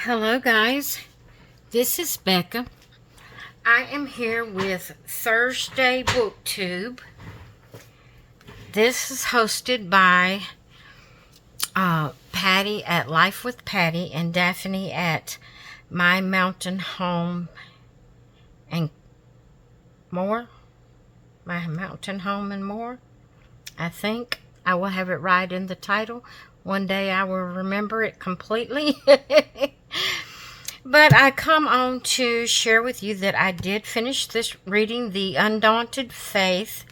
Hello guys, this is Becca. I am here with Thursday Booktube. This is hosted by Patty at Life with Patty and Daphne at My Mountain Home and More. My Mountain Home and More. I think I will have it right in the title. One day I will remember it completely. But I come on to share with you that I did finish reading The Undaunted Faith.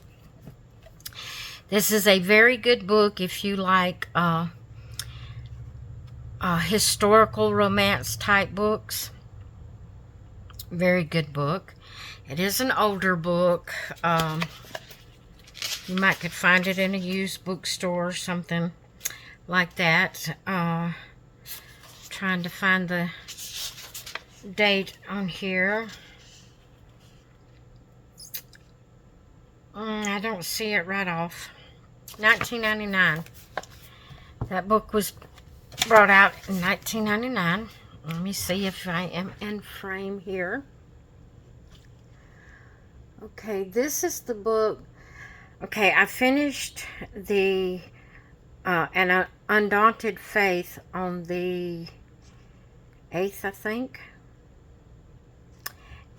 This is a very good book if you like historical romance type books. Very good book. It is an older book. You might could find it in a used bookstore or something like that. Trying to find the date on here. I don't see it right off. 1999. That book was brought out in 1999. Let me see if I am in frame here. Okay, this is the book. Okay, I finished the An Undaunted Faith on the 8th, I think.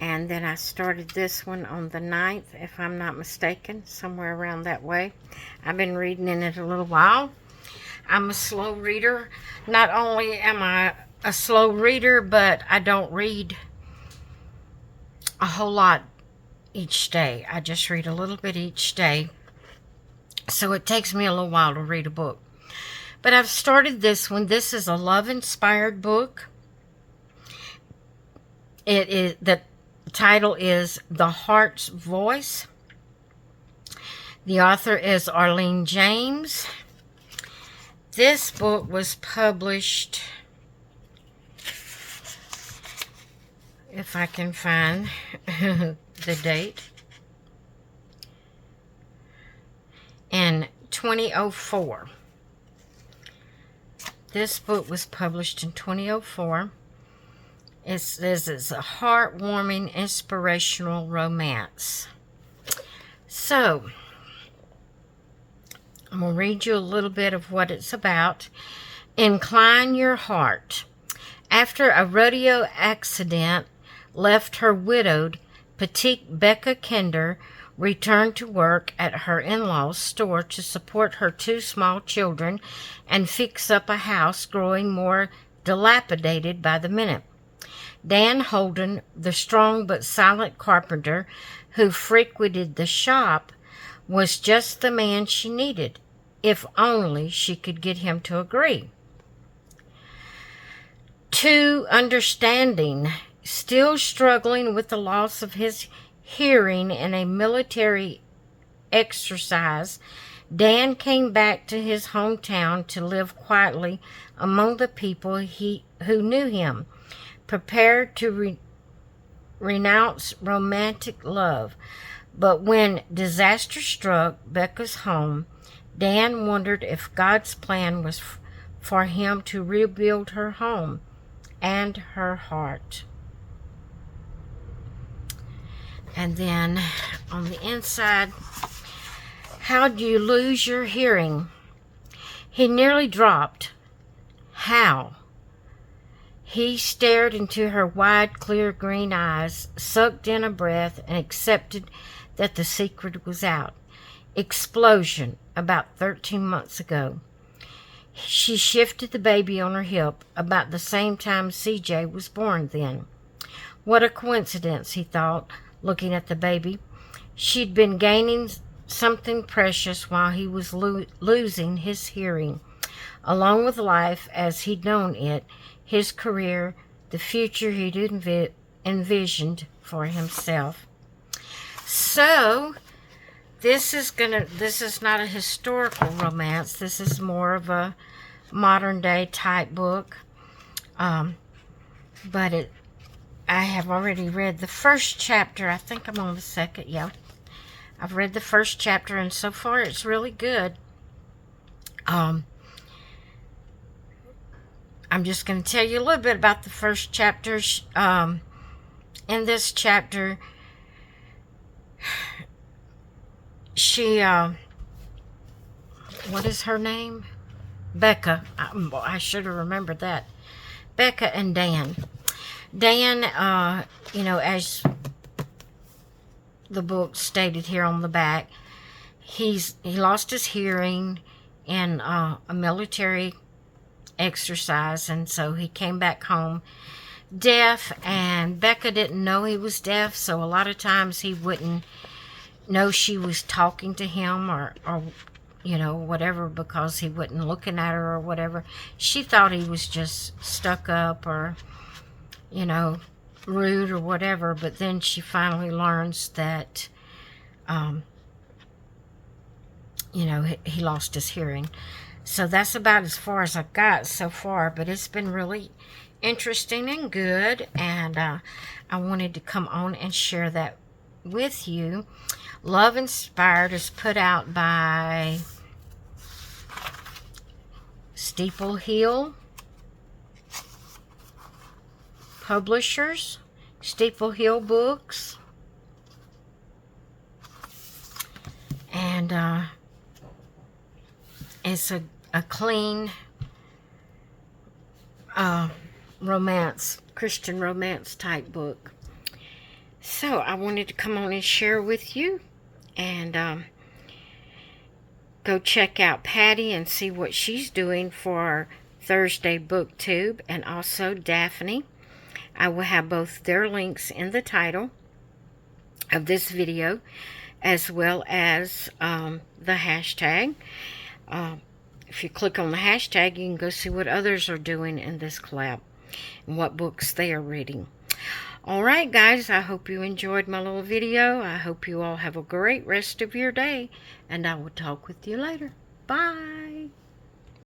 And then I started this one on the 9th, if I'm not mistaken, somewhere around that way. I've been reading in it a little while. I'm a slow reader. Not only am I a slow reader, but I don't read a whole lot each day. I just read a little bit each day. So it takes me a little while to read a book. But I've started this one. This is a love-inspired book. The title is The Heart's Voice. The author is Arlene James. This book was published, if I can find the date, in 2004. This book was published in 2004. It says it's a heartwarming, inspirational romance. So, I'm going to read you a little bit of what it's about. Incline your heart. After a rodeo accident left her widowed, petite Becca Kinder returned to work at her in-laws' store to support her 2 small children and fix up a house growing more dilapidated by the minute. Dan Holden, the strong but silent carpenter who frequented the shop, was just the man she needed, if only she could get him to agree. Too understanding, still struggling with the loss of his hearing in a military exercise, Dan came back to his hometown to live quietly among the people who knew him, prepared to renounce romantic love. But when disaster struck Becca's home, Dan wondered if God's plan was for him to rebuild her home and her heart. And then on the inside, how do you lose your hearing? He nearly dropped. How? He stared into her wide, clear green eyes, sucked in a breath, and accepted that the secret was out. Explosion about 13 months ago. She shifted the baby on her hip about the same time CJ was born then. What a coincidence, he thought, looking at the baby. She'd been gaining something precious while he was losing his hearing, along with life as he'd known it, his career, the future he'd envisioned for himself. So, this is not a historical romance. This is more of a modern day type book. But I have already read the first chapter. I think I'm on the second. Yeah, I've read the first chapter, and so far it's really good. I'm just going to tell you a little bit about the first chapter. In this chapter, she, what is her name? Becca. I should have remembered that. Becca and Dan. Dan, as the book stated here on the back, he lost his hearing in a military exercise, and so he came back home deaf, and Becca didn't know he was deaf, so a lot of times he wouldn't know she was talking to him or whatever, because he wasn't looking at her or whatever. She thought he was just stuck up or rude or whatever, but then she finally learns that he lost his hearing. So that's about as far as I've got so far, but it's been really interesting and good, and I wanted to come on and share that with you. Love Inspired is put out by Steeple Hill Publishers, Steeple Hill Books, and it's a clean romance, Christian romance type book. So I wanted to come on and share with you, and go check out Patty and see what she's doing for Thursday BookTube, and also Daphne. I will have both their links in the title of this video, as well as the hashtag. If you click on the hashtag, you can go see what others are doing in this collab and what books they are reading. Alright guys, I hope you enjoyed my little video. I hope you all have a great rest of your day, and I will talk with you later. Bye!